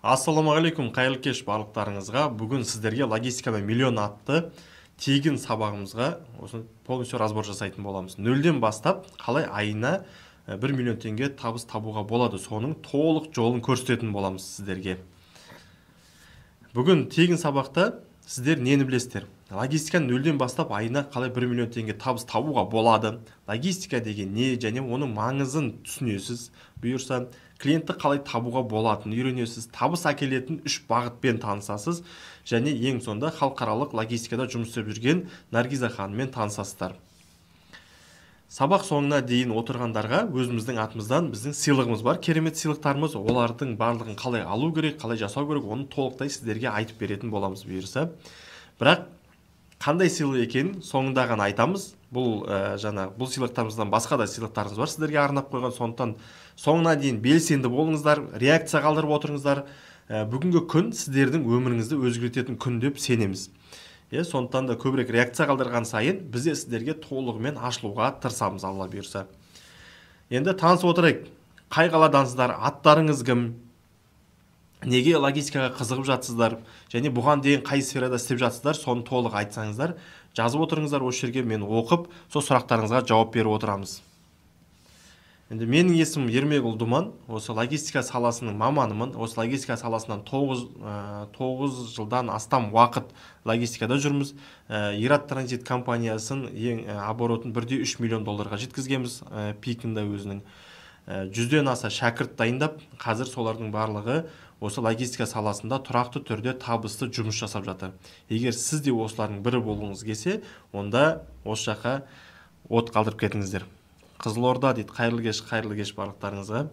Ассалаумағалейкум, қайырлы кеш барлықтарыңызға. Бүгін сіздерге логистикада миллион атты тегін сабағымызға осы полностью разбор жасайтын боламыз. Нөлден бастап қалай айына 1 миллион теңге табыс табуға болады, соның толық жолын көрсететін боламыз сіздерге. Бүгін тегін сабақта сіздер нені білесіздер? Логистиканы нөлден бастап айына қалай 1 миллион теңге табыс табуға болады? Логистика деген не және оның маңызын түсінесіз. Бұйырса, клиентті қалай табуға болатынын үйренесіз, табыс әкелетін 3 бағытпен танысасыз, және ең соңында халықаралық логистикада жұмыс істеп жүрген Наргиза ханыммен танысасыздар. Сабақ соңына дейін отырғандарға өзіміздің атымыздан біздің сыйлығымыз бар, керемет сыйлықтарымыз. Олардың барлығын қалай алу керек, қалай жасау керек, оны толықтай сіздерге айтып беретін боламыз бұйырса. Бірақ қандай сыйлық екенін соңында ғана айтамыз. Бұл сыйлықтарымыздан басқа да сыйлықтарымыз бар сіздерге арнап қойған, сондықтан соңына дейін белсенді болыңыздар, реакция қалдырып отырыңыздар. Бүгінгі күн сіздердің өміріңізді өзгертетін күн деп сенеміз. Сондықтан да көбірек реакция қалдырған сайын бізде сіздерге толығымен ашылуға тырысамыз, алла бұйырса. Енді танысып отырайық. Қай қаладансыздар, аттарыңыз кім, неге логистикаға қызығып жатсыздар, және бұған дейін қай сферада істеп жатсыздар, соны толық айтсаңыздар, жазып отырыңыздар, осы жерге мен оқып, сол сұрақтарыңызға жауап беріп отырамыз. Енді менің есімім Ермекұл Думан, осы логистика саласының маманымын. Осы логистика саласынан 9 жылдан астам уақыт логистикада жүрміз. Ират Транзит компаниясын оборотын 1,3 миллион долларға жеткізгенбіз пикінде өзінің. 100-ден аса шәкірт дайындап, қазір солардың барлығы осы логистика саласында тұрақты түрде табысты жұмыс жасап жатыр. Егер сіз де осылардың бірі болғыңыз келсе, онда осы жаққа от қалдырып кетіңіздер. Қызылорда дейді, қайырлы кеш барлықтарыңызға.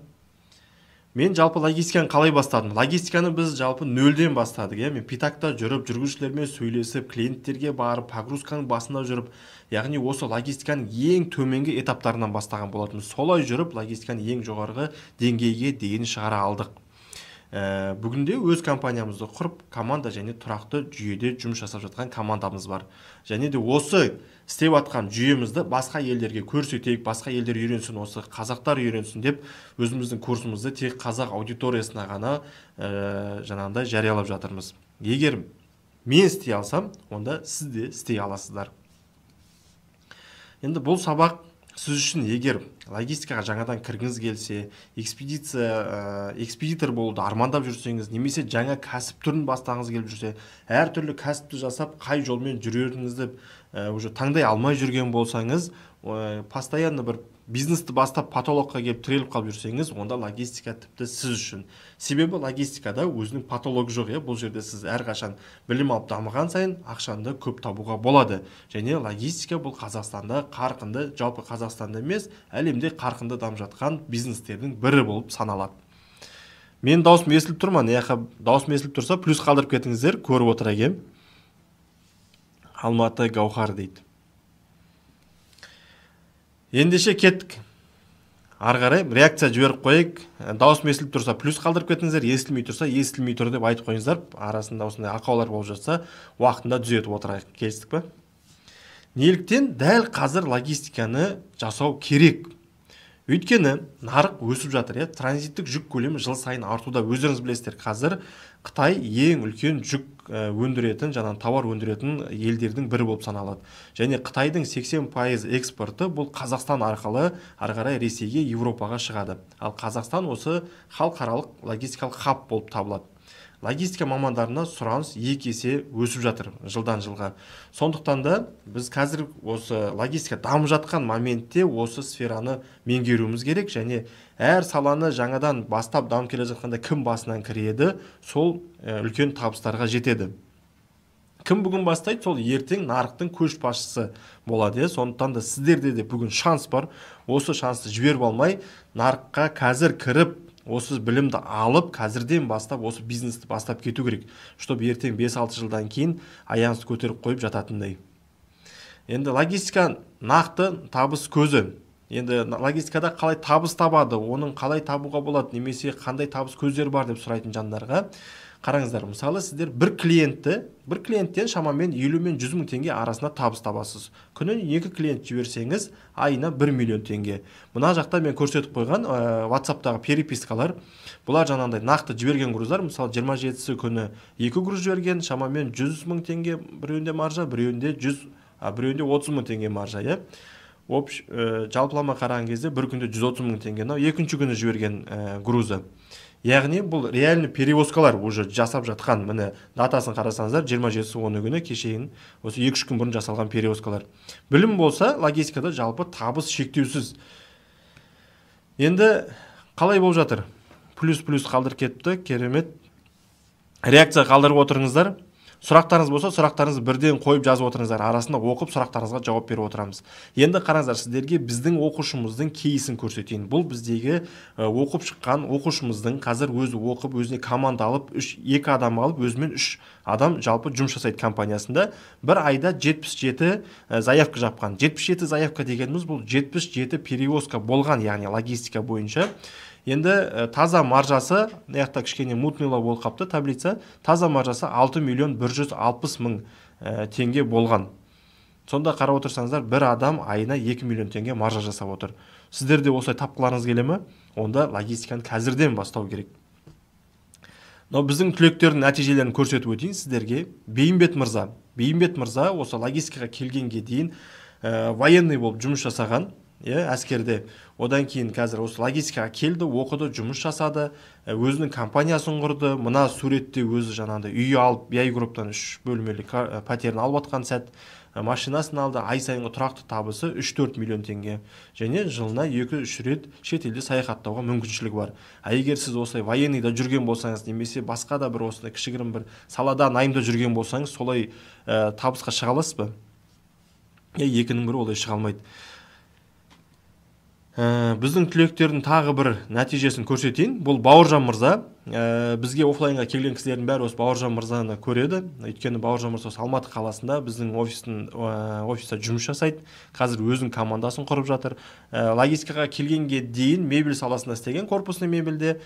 Мен жалпы логистиканы қалай бастадым? Логистиканы біз жалпы нөлден бастадық. Мен питакта жүріп, жүргізушілермен сөйлесіп, клиенттерге барып, погрузканың басында жүріп, яғни осы логистиканың ең төменгі этаптарынан бастаған болатынбыз. Солай жүріп, логистиканы ең жоғарғы деңгейге дейін шығара алдық. Бүгінде өз компаниямызды құрып, команда және тұрақты жүйеде жұмыс жасап жатқан командамыз бар. Және де осы істеп жатқан жүйемізді басқа елдерге көрсетейік, басқа елдер үйренсін, осы қазақтар үйренсін деп өзіміздің курсымызды тек қазақ аудиториясына ғана жаңағындай жариялап жатырмыз. Егер мен істей алсам, онда сіз де істей аласыздар. Енді бұл сабақ сіз үшін, егер логистикаға жаңадан кіргіңіз келсе, экспедитор болуды армандап жүрсеңіз, немесе жаңа кәсіп түрін бастағыңыз келіп жүрсе, әртүрлі кәсіпті жасап, қай жолмен жүреріңізді уже таңдай алмай жүрген болсаңыз, постоянно бір бизнесті бастап патологқа келіп тіреліп қалып жүрсеңіз, онда логистика тіпті сіз үшін. Себебі логистикада өзінің патологы жоқ. Бұл жерде сіз әрқашан білім алып дамыған сайын ақшаны көп табуға болады. Және логистика бұл Қазақстанда қарқынды, жалпы Қазақстанда емес, әлемде қарқынды дамып жатқан бизнестердің бірі болып саналады. Мен даусым естіліп тұр ма? Даусым естіліп тұрса, плюс қалдырып кетіңіздер, көріп отыр екем. Алматы Гаухар дейді. Ендеше кеттік. Ары қарай реакция жіберіп қойық. Даусым естіліп тұрса, плюс қалдырып кетіңіздер, естілмей тұрса, естілмей тұр деп айтып қойыңыздар. Арасында осындай ақаулар болып жатса, уақытында түзетіп отырайық. Келістік пе? Неліктен дәл қазір логистиканы жасау керек? Өйткені нарық өсіп жатыр. Транзиттік жүк көлемі жыл сайын артуда. Өздеріңіз білесіздер, қазір Қытай ең үлкен жүк өндіретін, тауар өндіретін елдердің бірі болып саналады. Және Қытайдың 80% экспорты бұл Қазақстан арқылы ары қарай Ресейге, Европаға шығады. Ал Қазақстан осы халықаралық логистикалық хаб болып табылады. Логистика мамандарына сұраныс 2 есе өсіп жатыр жылдан жылға. Сондықтан да біз қазір осы логистика дамып жатқан моментте осы сфераны меңгеруіміз керек, және әр саланы жаңадан бастап дамып келе жатқанда кім басынан кіреді, сол үлкен табыстарға жетеді. Кім бүгін бастайды, сол ертең нарықтың көшбасшысы болады. Сондықтан да сіздерде де бүгін шанс бар. Осы шансты жіберіп алмай, нарыққа қазір кіріп, осы білімді алып, қазірден бастап осы бизнесті бастап кету керек, чтобы ертең 5-6 жылдан кейін аяғыңызды көтеріп қойып жататындай. Енді логистика нақты табыс көзі. енді логистикада қалай табыс табады, оның қалай табуға болады, немесе қандай табыс көздері бар деп сұрайтын жандарға қараңыздар. Мысалы сіздер бір клиенттен шамамен 50 мен 100 мың теңге арасында табыс табасыз. Күніне 2 клиент жіберсеңіз, айына 1 миллион теңге. Мына жақта мен көрсетіп қойған WhatsApp-тағы перепискалар. Бұлар жаңағындай нақты жіберген груздар. Мысалы 27-сі күні 2 груз жіберген, шамамен 100 мың теңге біреуінде маржа, біреуінде 30 мың теңге маржа, иә. Жалпылама қараған кезде бір күнде 130 мың теңге. Екінші күні жіберген грузы. Яғни бұл реальный перевозкалар уже жасап жатқан, міне датасын қарасаңыздар, 27-сі 10 күні кешейін, осы 2-3 күн бұрын жасалған перевозкалар. Білім болса, логистикада жалпы табыс шектеусіз. Енді қалай болып жатыр? Плюс қалдыр кетті, керемет. Реакция қалдырып отырыңыздар. Сұрақтарыңыз болса, сұрақтарыңызды бірден қойып жазып отырыңыздар. Арасында оқып, сұрақтарыңызға жауап беріп отырамыз. Енді қараңыздар, сіздерге біздің оқушымыздың кейсін көрсетейін. Бұл біздегі оқып шыққан оқушымыздың қазір өзі оқып, өзіне команда алып, 2 адам алып, өзімен 3 адам жалпы жұмыс жасайды компаниясында. Бір айда 77 заявка жапқан. 77 заявка дегеніміз бұл 77 перевозка болған, яғни логистика бойынша. Енді таза маржасы, неяқта кішкене мутныйлау болып қапты таблица, таза маржасы 6 миллион 160 мың теңге болған. Сонда қарап отырсаңыздар, бір адам айына 2 миллион теңге маржа жасап отыр. Сіздерде осылай тапқыларыңыз келе ме? Онда логистиканы қазірден бастау керек. Біздің түлектердің нәтижелерін көрсетіп өтейін сіздерге. Бейімбет мырза осы логистикаға келгенге дейін военный болып жұмыс жасаған, әскерде. Одан кейін қазір осы логистикаға келді, оқыды, жұмыс жасады, өзінің компаниясын құрды. Мына суретте өзі жаңағыдай үй алып, BI групптан 3 бөлмелі пәтерін алып атқан сәт, машинасын алды. Ай сайынғы тұрақты табысы 3-4 миллион теңге. Және жылына 2-3 рет шетелде саяхаттауға мүмкіншілігі бар. Егер сіз осылай военныйда жүрген болсаңыз, немесе басқа да бір осындай кішігірім бір салада найымда жүрген болсаңыз, солай табысқа шыға аласыз ба? Екінің бірі олай шыға алмайды. Біздің түлектердің тағы бір нәтижесін көрсетейін. Бұл Бауыржан мырза. Бізге офлайнға келген кісілердің бәрі осы Бауыржан мырзаны көреді. Өйткені Бауыржан мырза Алматы қаласында біздің офиста жұмыс жасайды. Қазір өзінің командасын құрып жатыр. Логистикаға келгенге дейін мебель саласында істеген, корпусный мебельде.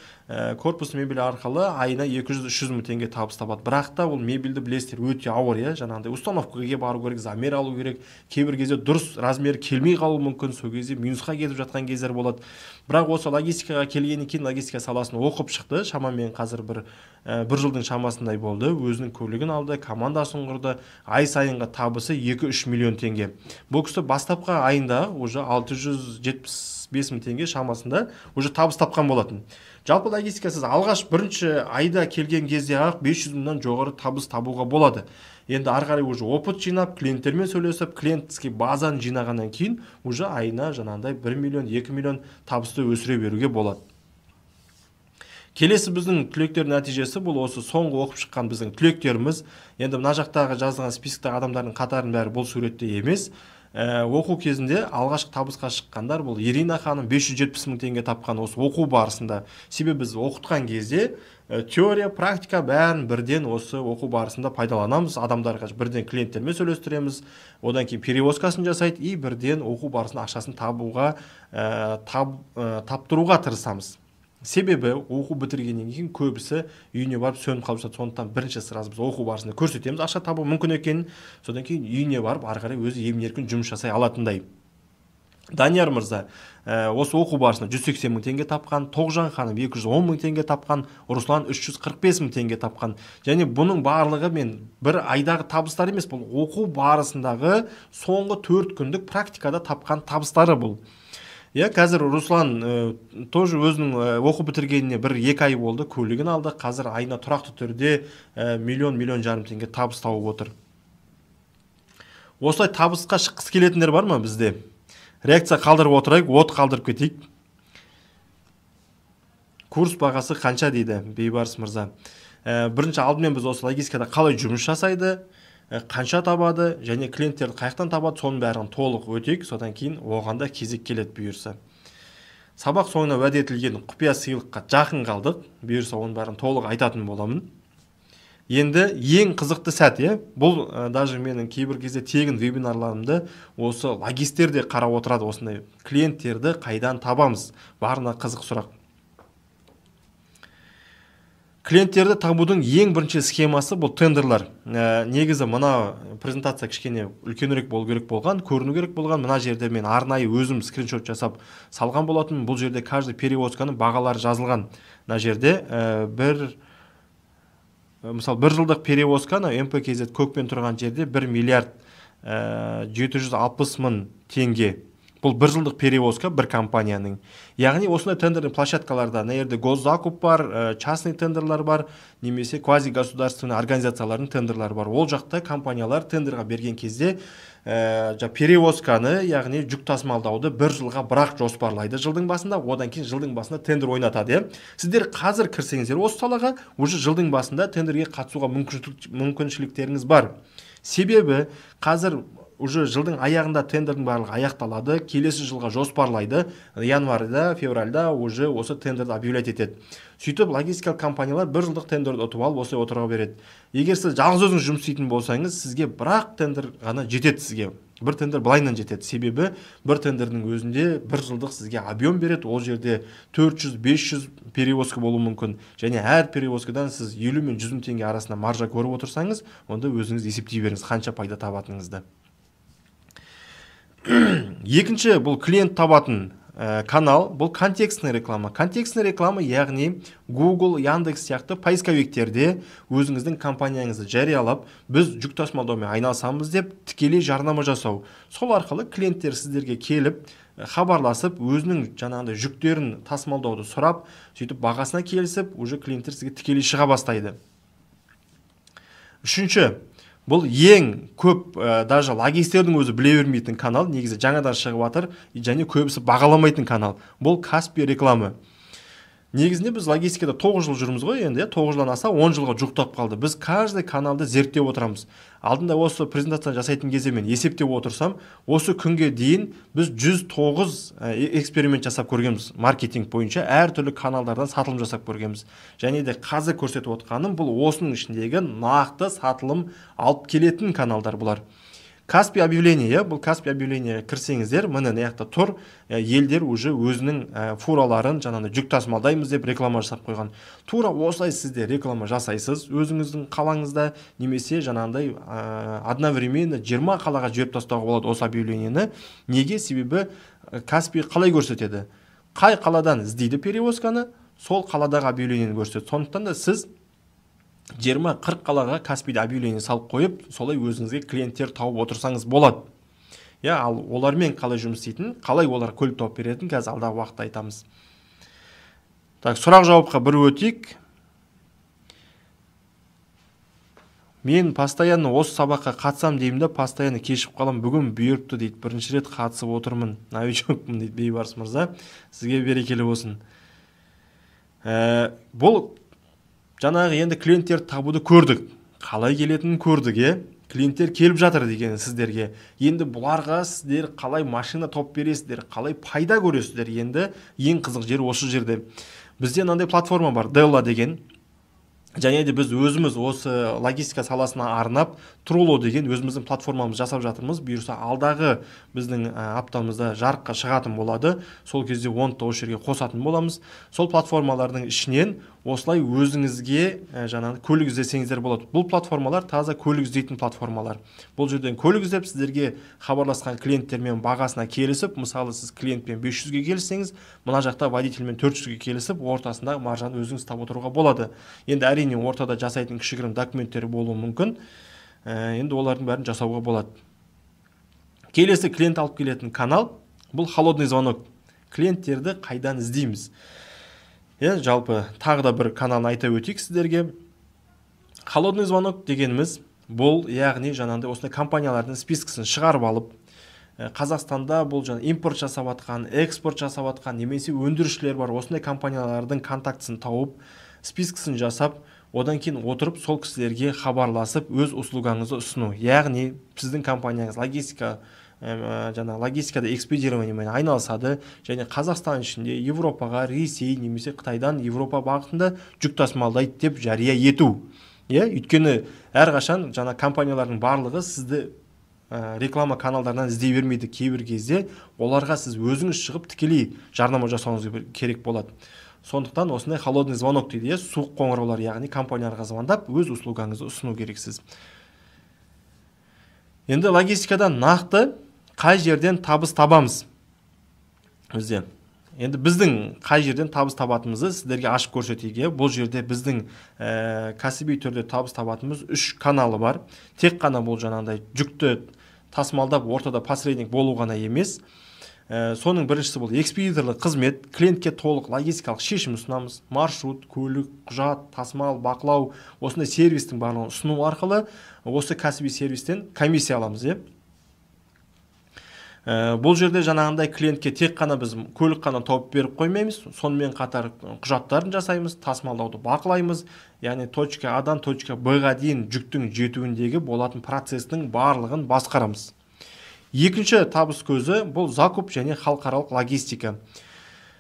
Корпусный мебель арқылы айына 200-300 мың теңге табыс табады. Бірақ та ол мебельді білесіздер, өте ауыр, жаңағыдай установкаға бару керек, замер алу керек. Кейбір кезде дұрыс размер келмей қалуы мүмкін, сол кезде минусқа кетіп жатқан кездер болады. Бірақ осы логистикаға келгеннен кейін логистика саласын оқып шықты. Шамамен қазір бір жылдың шамасындай болды. Өзінің көлігін алды, командасын құрды. Ай сайынғы табысы 2-3 миллион теңге. Бұл кісі бастапқы айында уже 675 мың теңге шамасында уже табыс тапқан болатын. Жалпы логистикасыз алғаш бірінші айда келген кезде 500 мыңнан жоғары табыс табуға болады. Енді ары уже опыт жинап, клиенттермен сөйлесіп, клиентский базаны жинағаннан кейін уже айына жаңағыдай 1 миллион, 2 миллион табысты өсіре беруге болады. Келесі біздің түлектердің нәтижесі бұл осы соңғы оқып шыққан біздің түлектеріміз. Енді мына жақтағы жазылған списоктағы адамдардың қатарының бәрі бұл суретте емес. Оқу кезінде алғашқы табысқа шыққандар бұл Ирина ханым 570 мың теңге тапқан осы оқу барысында. Себебі біз оқытқан кезде теория, практика бәрін бірден осы оқу барысында пайдаланамыз. Адамдарға бірден клиенттермен сөйлестіреміз. Одан кейін перевозкасын жасайды и бірден оқу барысында ақшасын таптыруға тырысамыз. Себебі оқу бітіргеннен кейін көбісі үйіне барып сөніп қалып жатады. Сондықтан бірінші сразу біз оқу барысында көрсетеміз ақша табу мүмкін екенін. Содан кейін үйіне барып ары қарай өзі емін-еркін жұмыс жасай алатындай. Данияр мырза осы оқу барысында 180 мың теңге тапқан, Тоғжан ханым 210 мың теңге тапқан, Руслан 345 мың теңге тапқан. Және бұның барлығы мен бір айдағы табыстар емес, бұл оқу барысындағы соңғы 4 күндік практикада тапқан табыстары бұл. Қазір Руслан тоже өзінің оқу бітіргеніне 1-2 ай болды, көлігін алды. Қазір айына тұрақты түрде миллион жарым теңге табыс тауып отыр. Осылай табысқа шыққысы келетіндер бар ма бізде? Реакция қалдырып отырайық, от қалдырып кетейік. Курс бағасы қанша дейді Бейбарыс мырза? Бірінші алдымен біз осы логистикада қалай жұмыс жасайды, қанша табады және клиенттерді қаяқтан табады, соның бәрін толық өтейік. Содан кейін оғанда кезек келеді бұйырса. Сабақ соңына уәде етілген құпия сыйлыққа жақын қалдық. Бұйырса оның бәрін толық айтатын боламын. Енді ең қызықты сәт, бұл даже менің кейбір кезде тегін вебинарларымды осы логистер де қарап отырады, осындай клиенттерді қайдан табамыз, барына қызық сұрақ. Клиенттерді табудың ең бірінші схемасы бұл тендерлар. Негізі мына презентация кішкене үлкенірек болу керек болған, көріну керек болған. Мына жерде мен арнайы өзім скриншот жасап салған болатын. Бұл жерде каждый перевозканың бағалары жазылған. Мына жерде мысалы 1 жылдық перевозканы МПКЗ көкпен тұрған жерде 1 миллиард 760 мың теңге. Бұл 1 жылдық перевозка бір компанияның. Яғни осындай тендердің площадкаларда, на жерде госзакуп бар, частный тендерлар бар, немесе квазигосударственный организациялардың тендерлары бар. Ол жақта компаниялар тендерға берген кезде перевозканы, яғни жүк тасымалдауды 1 жылға бірақ жоспарлайды жылдың басында, одан кейін жылдың басында тендер ойнатады. Сіздер қазір кірсеңіздер осы салаға, уже жылдың басында тендерге қатысуға мүмкіншіліктеріңіз бар. Себебі қазір уже жылдың аяғында тендердің барлығы аяқталады, келесі жылға жоспарлайды, январьда, февральда уже осы тендерді объявлять етеді. Сөйтіп логистикалық компаниялар 1 жылдық тендерді ұтып алып осылай отыруға береді. Егер сіз жалғыз өзіңіз жұмыс істейтін болсаңыз, сізге бірақ тендер ғана жетеді сізге. Бір тендер былайынан жетеді. Себебі бір тендердің өзінде 1 жылдық сізге объем береді. Ол жерде 400-500 перевозка болуы мүмкін. Және әр перевозкадан сіз 50 мен 100 теңге арасында маржа көріп отырсаңыз, онда өзіңіз есептей беріңіз қанша пайда табатыныңызды. Екінші, бұл клиент табатын канал, бұл контекстный реклама. Контекстный реклама, яғни Google, Яндекс сияқты поисковиктерде өзіңіздің компанияңызды жариялап, біз жүк тасымалдаумен айналысамыз деп тікелей жарнама жасау. Сол арқылы клиенттер сіздерге келіп, хабарласып, өзінің жаңағындай жүктерін тасымалдауды сұрап, сөйтіп бағасына келісіп, уже клиенттер сізге тікелей шыға бастайды. Үшінші, бұл ең көп, даже логистердің өзі біле бермейтін канал, негізі жаңадан шығып жатыр, және көбісі бағаламайтын канал. Бұл Каспи рекламы. Негізінде біз логистикада 9 жыл жүрміз ғой, енді 9 жылдан аса 10 жылға жұқтап қалды. Біз каждый каналды зерттеп отырамыз. Алдында осы презентация жасайтын кезде мен есептеп отырсам, осы күнге дейін біз 109 эксперимент жасап көргенбіз маркетинг бойынша, әртүрлі каналдардан сатылым жасап көргенбіз. Және де қазір көрсетіп отқаным бұл осының ішіндегі нақты сатылым алып келетін каналдар бұлар. Каспи объявление, бұл Каспи объявление кірсеңіздер, міне мына тұр, елдер уже өзінің фураларын жаңағыдай жүк тасымалдаймыз деп реклама жасап қойған. Тура осылай сізде реклама жасайсыз, өзіңіздің қалаңызда, немесе жаңағыдай одновременно 20 қалаға жіберіп тастауға болады осы объявлениені. Неге? Себебі Каспи қалай көрсетеді? Қай қаладан іздейді перевозканы, сол қаладағы объявлениені көрсетеді. Сондықтан да сіз 20-40 қалаға Каспиде объявление салып қойып, солай өзіңізге клиенттер тауып отырсаңыз болады. Ал олармен қалай жұмыс істейтін, қалай олар көлік тауып беретін, қазір алдағы уақытта айтамыз. Сұрақ жауапқа бір өтейік. Мен постоянно осы сабаққа қатысам деймін, постоянно кешіп қалам, бүгін бұйырыпты дейді, бірінші рет қатысып отырмын, новичокпын дейді Бейбарыс мырза, сізге берекелі болсын. Бұл жаңағы енді клиенттер табуды көрдік, қалай келетінін көрдік, клиенттер келіп жатыр деген сіздерге. Енді бұларға сіздер қалай машина тауып бересіздер, қалай пайда көресіздер, енді ең қызық жер осы жерде. Бізде мынандай платформа бар, Dello деген. Және де біз өзіміз осы логистика саласына арнап, Trullo деген өзіміздің платформамыз жасап жатырмыз. Бұйырса алдағы біздің аптамызда жарыққа шығатын болады. Сол кезде оны да осы жерге қосатын боламыз. Сол платформалардың ішінен осылай өзіңізге жаңағы көлік іздесеңіздер болады. Бұл платформалар таза көлік іздейтін платформалар. Бұл жерден көлік іздеп, сіздерге хабарласқан клиенттермен бағасына келісіп, мысалы сіз клиентпен 500-ге келсеңіз, мына жақта водительмен 400-ге келісіп, ортасындағы маржаны өзіңіз тауып отыруға болады. Енді әрине ортада жасайтын кішігірім документтері болуы мүмкін. Енді олардың бәрін жасауға болады. Келесі клиент алып келетін канал бұл холодный звонок. Клиенттерді қайдан іздейміз? Жалпы тағы да бір каналын айта өтейік сіздерге. Холодный звонок дегеніміз бұл яғни жаңағыдай осындай компаниялардың спискісін шығарып алып, Қазақстанда бұл импорт жасап атқан, экспорт жасап атқан, немесе өндірушілер бар, осындай компаниялардың контактысын тауып, спискісін жасап, одан кейін отырып сол кісілерге хабарласып, өз услугаңызды ұсыну. Яғни сіздің компанияңыз логистикада экспедированиемен айналысады, және Қазақстан ішінде Европаға, Ресей немесе Қытайдан Европа бағытында жүк тасымалдайды деп жария ету. Өйткені әрқашан жаңа компаниялардың барлығы сізді реклама каналдарынан іздей бермейді. Кейбір кезде оларға сіз өзіңіз шығып тікелей жарнама жасауыңыз керек болады. Сондықтан осындай холодный звонок дейді, суық қоңыраулар, яғни компанияларға звондап өз услугаңызды ұсыну керексіз. Енді логистикада нақты қай жерден табыс табамыз? Енді біздің қай жерден табыс табатымызды сіздерге ашып көрсетейік. Бұл жерде біздің кәсіби түрде табыс табатымыз 3 каналы бар. Тек қана бұл жаңағыдай жүкті тасымалдап ортада посредник болу ғана емес. Соның біріншісі бұл экспедиторлық қызмет, клиентке толық логистикалық шешім ұсынамыз. Маршрут, көлік, құжат, тасымал, бақылау, осындай сервистің барлығын ұсыну арқылы осы кәсіби сервистен комиссия аламыз. Бұл жерде жаңағындай клиентке тек қана біз көлік қана тауып беріп қоймаймыз, сонымен қатар құжаттарын жасаймыз, тасымалдауды бақылаймыз, яғни точка А-дан точка Б-ға дейін жүктің жетуіндегі болатын процестің барлығын басқарамыз. Екінші табыс көзі бұл закуп және халықаралық логистика.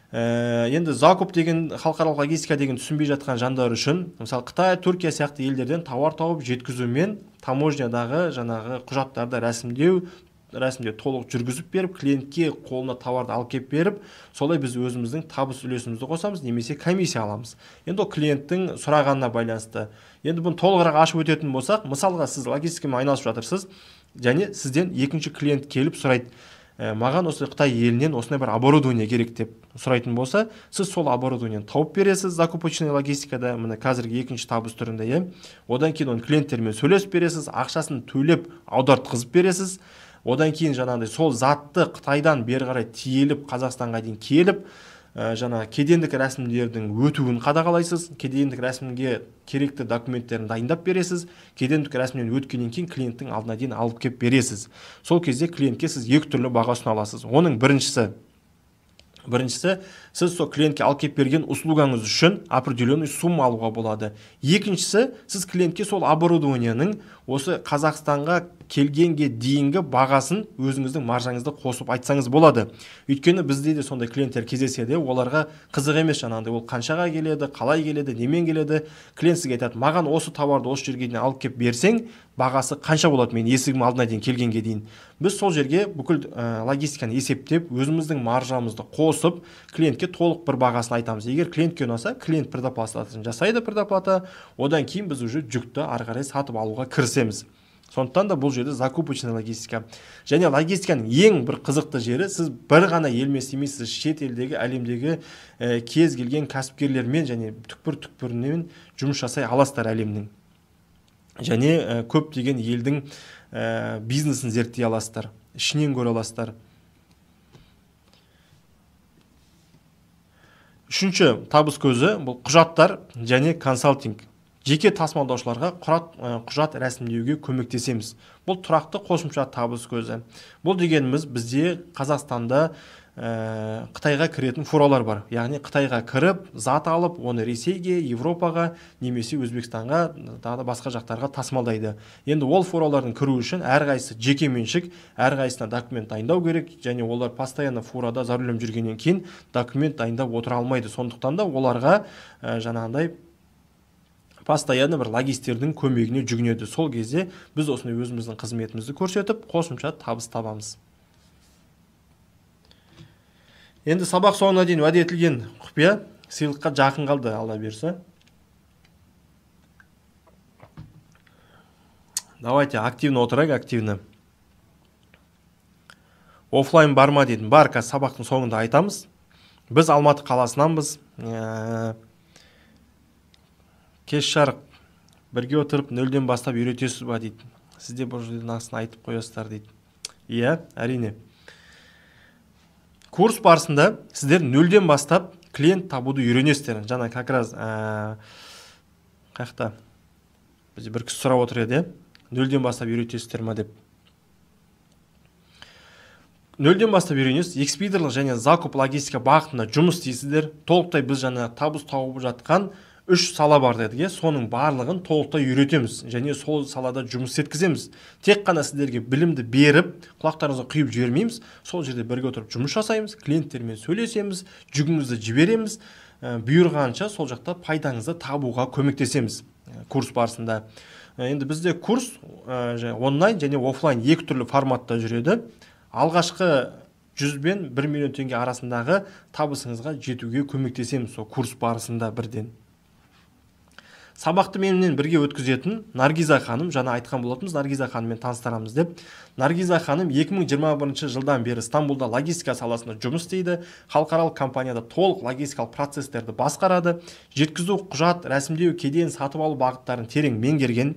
Енді закуп деген, халықаралық логистика деген түсінбей жатқан жандар үшін, мысалы Қытай, Түркия сияқты елдерден тауар тауып жеткізумен таможнядағы жаңағы құжаттарды рәсімдеу толық жүргізіп беріп, клиентке қолына тауарды алып кеп беріп, солай біз өзіміздің табыс үлесімізді қосамыз, немесе комиссия аламыз. Енді ол клиенттің сұрағанына байланысты. Енді бұны толығырақ ашып өтетін болсақ, мысалға сіз логистикамен айналысып жатырсыз, және сізден екінші клиент келіп сұрайды, маған осы Қытай елінен осындай бір оборудование керек деп сұрайтын болса, сіз сол оборудованиені тауып бересіз закупочный логистикада, міне қазіргі екінші табыс түрінде. Одан кейін оны клиенттермен сөйлесіп бересіз, ақшасын төлеп аудартқызып бересіз. Одан кейін жаңағыдай сол затты Қытайдан бері қарай тиеліп Қазақстанға дейін келіп, жаңа кедендік рәсімдердің өтуін қадағалайсыз, кедендік рәсімге керекті документтерін дайындап бересіз, кедендік рәсімнен өткеннен кейін клиенттің алдына дейін алып кеп бересіз. Сол кезде клиентке сіз екі түрлі баға ұсына аласыз. Оның біріншісі сіз сол клиентке алып кеп берген услугаңыз үшін определенный сумма алуға болады. Екіншісі, сіз клиентке сол оборудованияның осы Қазақстанға келгенге дейінгі бағасын өзіңіздің маржаңызды қосып айтсаңыз болады. Өйткені бізде де сондай клиенттер кездеседі, оларға қызық емес жаңағыдай, ол қаншаға келеді, қалай келеді, немен келеді. Клиент сізге айтады, маған осы тауарды осы жерге дейін алып кеп берсең, бағасы қанша болады мен есігім алдына дейін келгенге дейін. Біз сол жерге бүкіл логистиканы есептеп, өзіміздің маржамызды қосып, клиентке толық бір бағасын айтамыз. Егер клиентке ұнаса, клиент предоплатасын жасайды, предоплата, одан кейін біз уже жүкті ары қарай сатып алуға кірісеміз. Сондықтан да бұл жерде закупочный логистика. Және логистиканың ең бір қызықты жері, сіз бір ғана елмес емес, шет елдегі, әлемдегі кез келген кәсіпкерлермен және түкпір-түкпірінен жұмыс жасай аласыздар әлемнің. Және көптеген елдің бизнесін зерттей аласыздар, ішінен көре аласыздар. Үшінші табыс көзі бұл құжаттар және консалтинг. Жеке тасымалдаушыларға құжат рәсімдеуге көмектесеміз. Бұл тұрақты қосымша табыс көзі. Бұл дегеніміз бізде Қазақстанда Қытайға кіретін фуралар бар. Яғни Қытайға кіріп, зат алып, оны Ресейге, Европаға, немесе Өзбекстанға, тағы басқа жақтарға тасымалдайды. Енді ол фуралардың кіру үшін әрқайсысы жеке меншік, әрқайсысына документ дайындау керек, және олар постоянно фурада за рулем жүргеннен кейін документ дайындап отыра алмайды. Сондықтан да оларға жаңағындай постоянно бір логистердің көмегіне жүгінеді. Сол кезде біз осындай өзіміздің қызметімізді көрсетіп, қосымша табыс табамыз. Енді сабақ соңына дейін уәде етілген құпия сыйлыққа жақын қалды, Алла берсе. Давайте активно отырайық, активно. Офлайн бар ма дедім. Бар, қазір сабақтың соңында айтамыз. Біз Алматы қаласынанбыз. Кеш жарық бірге отырып нөлден бастап үйретесіз ба дейді. Сізде бұл жерде насын айтып қоясыздар дейді. Иә, әрине. Курс барысында сіздер нөлден бастап клиент табуды үйренесіздер. Жаңа как раз қаяқта бізде бір кісі сұрап отыр еді, нөлден бастап үйретесіздер ма деп. Нөлден бастап үйренесіз, экспедиторлық және закуп логистика бағытында жұмыс істейсіздер. Толықтай біз жаңа табыс тауып жатқан 3 сала бар дедік, соның барлығын толықтай үйретеміз және сол салада жұмыс еткіземіз. Тек қана сіздерге білімді беріп, құлақтарыңызға құйып жібермейміз, сол жерде бірге отырып жұмыс жасаймыз, клиенттермен сөйлесеміз, жүгіңізді жібереміз, бұйырғанша сол жақта пайдаңызды табуға көмектесеміз. курс барысында. Енді бізде курс онлайн және офлайн екі түрлі форматта жүреді. Алғашқы 100 бен 1 миллион теңге арасындағы табысыңызға жетуге көмектесеміз сол курс барысында бірден. Сабақты менімен бірге өткізетін Наргиза ханым, жаңа айтқан болатынбыз, Наргиза ханыммен таныстырамыз деп. Наргиза ханым 2021 жылдан бері Стамбулда логистика саласында жұмыс істейді. Халықаралық компанияда толық логистикалық процестерді басқарады. Жеткізу, құжат, рәсімдеу, кеден, сатып алу бағыттарын терең меңгерген.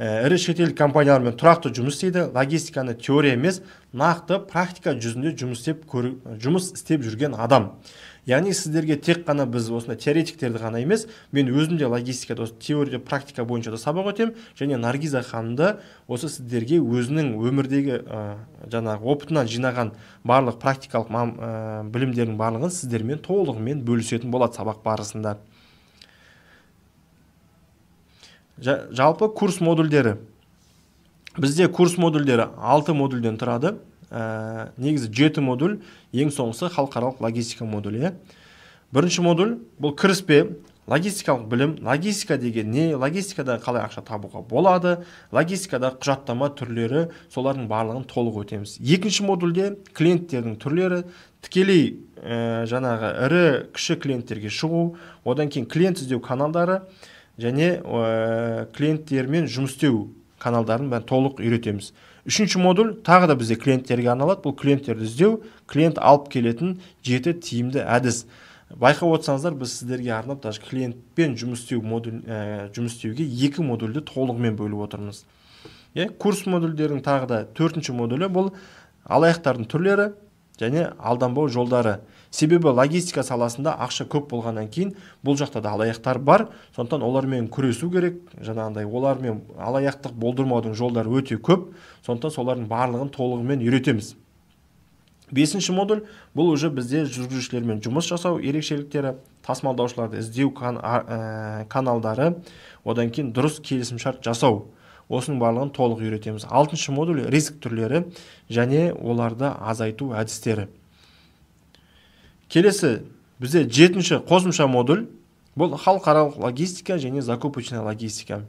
Ірі шетел компаниялармен тұрақты жұмыс істейді. Логистиканы теория емес, нақты практика жүзінде жұмыс істеп жүрген адам. Яғни сіздерге тек қана біз осындай теоретиктерді ғана емес, мен өзім де логистикада теория практика бойынша да сабақ өтем, және Наргиза ханымды осы сіздерге өзінің өмірдегі жаңағы опытынан жинаған барлық практикалық білімдердің барлығын сіздермен толығымен бөлісетін болады сабақ барысында. Жалпы курс модульдері. Бізде курс модульдері 6 модульден тұрады. Негізі 7 модуль, ең соңғысы халықаралық логистика модулі. Бірінші модуль бұл кіріспе, логистикалық білім. Логистика деген не? Логистикада қалай ақша табуға болады? Логистикада құжаттама түрлері, солардың барлығын толық өтеміз. Екінші модульде клиенттердің түрлері, тікелей жаңағы ірі кіші клиенттерге шығу, одан кейін клиент іздеу каналдары және клиенттермен жұмыс істеу каналдарын толық үйретеміз. Үшінші модуль тағы да бізде клиенттерге арналады. Бұл клиенттерді іздеу, клиент алып келетін 7 тиімді әдіс. Байқап отырсаңыздар, біз сіздерге арнап даже клиентпен жұмыс істеуге 2 модульді толығымен бөліп отырмыз. Курс модульдердің тағы да 4-ші модулі бұл алаяқтардың түрлері және алданбау жолдары. Себебі логистика саласында ақша көп болғаннан кейін бұл жақта да алаяқтар бар, сондықтан олармен күресу керек. Жаңағындай олармен алаяқтық болдырмаудың жолдары өте көп, сондықтан солардың барлығын толығымен үйретеміз. 5-ші модуль бұл уже бізде жүргізушілермен жұмыс жасау ерекшеліктері, тасымалдаушыларды іздеу каналдары, одан кейін дұрыс келісімшарт жасау. Осының барлығын толық үйретеміз. 6-шы модуль риск түрлері және оларды азайту әдістері. Келесі бізде 7-ші қосымша модуль бұл халықаралық логистика және закупочная логистика.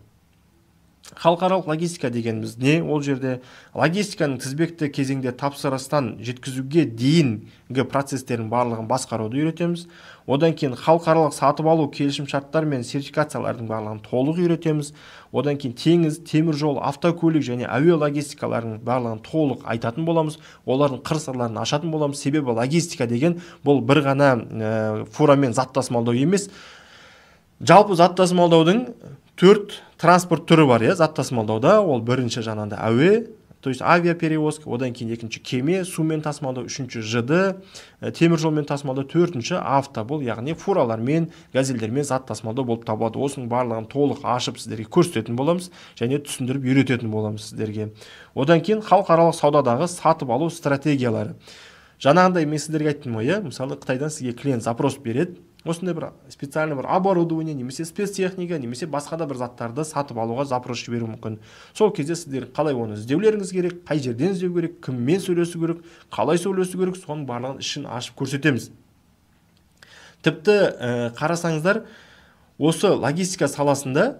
Халықаралық логистика дегеніміз не? Ол жерде логистиканың тізбекті кезеңде тапсырыстан жеткізуге дейінгі процестердің барлығын басқаруды үйретеміз. Одан кейін халықаралық сатып алу келісімшарттар мен сертификациялардың барлығын толық үйретеміз. Одан кейін теңіз, темір жол, автокөлік және әуе логистикаларының барлығын толық айтатын боламыз. Олардың қыр-сырларын ашатын боламыз. Себебі логистика деген бұл бір ғана фурамен зат тасымалдау емес. Жалпы зат тасымалдаудың 4 транспорт түрі бар, зат тасымалдауда. Ол бірінші жаңағыдай әуе, то есть авиаперевозка, одан кейін екінші кеме, сумен тасымалдау, үшінші жыды, темір жолмен тасымалдау, төртінші авто, бұл яғни фуралармен, газельдермен зат тасымалдау болып табылады. Осының барлығын толық ашып сіздерге көрсететін боламыз және түсіндіріп үйрететін боламыз сіздерге. Одан кейін халықаралық саудадағы сатып алу стратегиялары. Жаңағындай мен сіздерге айттым ғой, мысалы Қытайдан сізге клиент запрос береді. Осындай бір специальный бір оборудование, немесе спецтехника, немесе басқа да бір заттарды сатып алуға запрос жіберу мүмкін. Сол кезде сіздер қалай оны іздеулеріңіз керек, қай жерден іздеу керек, кіммен сөйлесу керек, қалай сөйлесу керек, соның барлығын ішін ашып көрсетеміз. Тіпті қарасаңыздар, осы логистика саласында